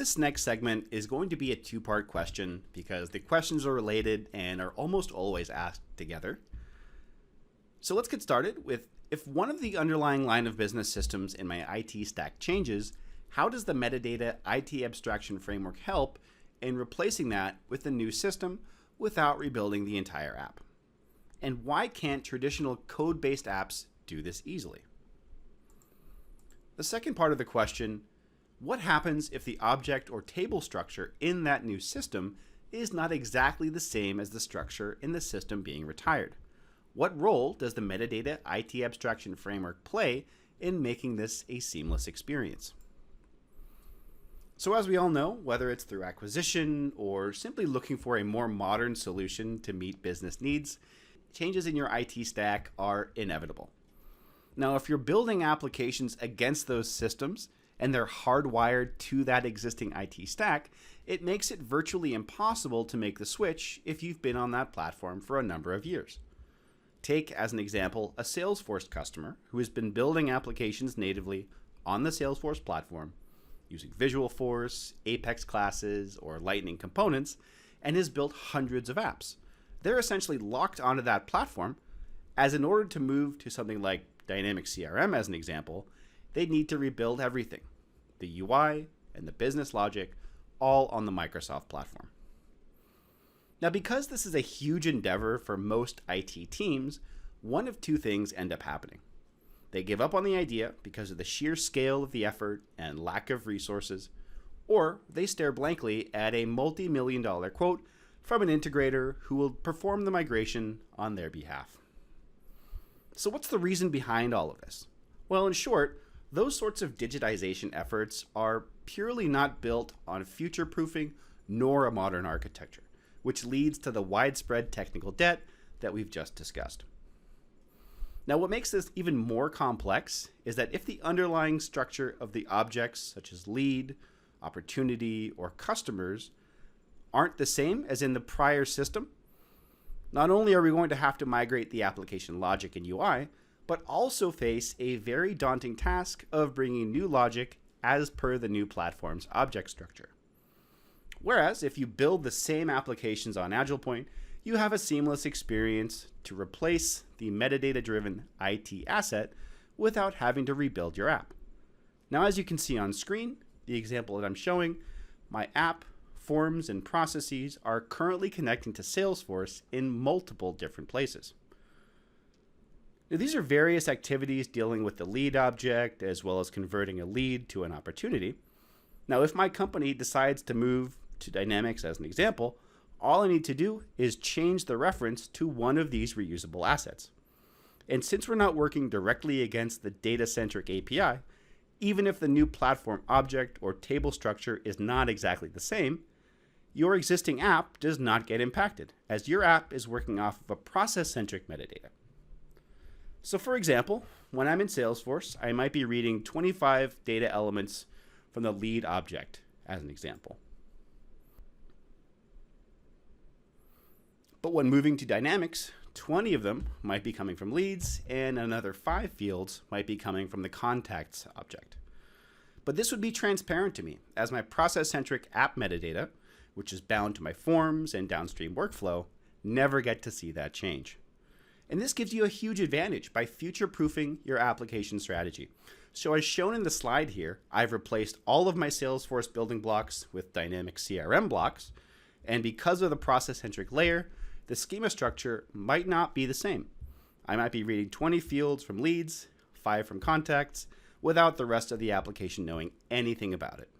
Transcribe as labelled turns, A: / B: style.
A: this next segment is going to be a two-part question because the questions are related and are almost always asked together. So let's get started with, if one of the underlying line of business systems in my IT stack changes, how does the metadata IT abstraction framework help in replacing that with a new system without rebuilding the entire app? And why can't traditional code-based apps do this easily? The second part of the question, what happens if the object or table structure in that new system is not exactly the same as the structure in the system being retired? What role does the metadata IT abstraction framework play in making this a seamless experience? So as we all know, whether it's through acquisition or simply looking for a more modern solution to meet business needs, changes in your IT stack are inevitable. Now, if you're building applications against those systems and they're hardwired to that existing IT stack, it makes it virtually impossible to make the switch if you've been on that platform for a number of years. Take, as an example, a Salesforce customer who has been building applications natively on the Salesforce platform using Visualforce, Apex classes, or Lightning components, and has built hundreds of apps. They're essentially locked onto that platform, as in order to move to something like Dynamic CRM, as an example, they need to rebuild everything, the UI and the business logic, all on the Microsoft platform. Now, because this is a huge endeavor for most IT teams, one of two things end up happening. They give up on the idea because of the sheer scale of the effort and lack of resources, or they stare blankly at a multi-million-dollar quote from an integrator who will perform the migration on their behalf. So what's the reason behind all of this? Well, in short, those sorts of digitization efforts are purely not built on future-proofing nor a modern architecture, which leads to the widespread technical debt that we've just discussed. Now, what makes this even more complex is that if the underlying structure of the objects, such as lead, opportunity, or customers, aren't the same as in the prior system, not only are we going to have to migrate the application logic and UI, but also face a very daunting task of bringing new logic as per the new platform's object structure. Whereas if you build the same applications on AgilePoint, you have a seamless experience to replace the metadata-driven IT asset without having to rebuild your app. Now, as you can see on screen, the example that I'm showing, my app, forms, and processes are currently connecting to Salesforce in multiple different places. Now, these are various activities dealing with the lead object as well as converting a lead to an opportunity. Now, if my company decides to move to Dynamics as an example, all I need to do is change the reference to one of these reusable assets. And since we're not working directly against the data-centric API, even if the new platform object or table structure is not exactly the same, your existing app does not get impacted, as your app is working off of a process-centric metadata. So for example, when I'm in Salesforce, I might be reading 25 data elements from the lead object, as an example. But when moving to Dynamics, 20 of them might be coming from leads, and another 5 fields might be coming from the contacts object. But this would be transparent to me, as my process-centric app metadata, which is bound to my forms and downstream workflow, never get to see that change. And this gives you a huge advantage by future-proofing your application strategy. So as shown in the slide here, I've replaced all of my Salesforce building blocks with dynamic CRM blocks, and because of the process-centric layer, the schema structure might not be the same. I might be reading 20 fields from leads, 5 from contacts, without the rest of the application knowing anything about it.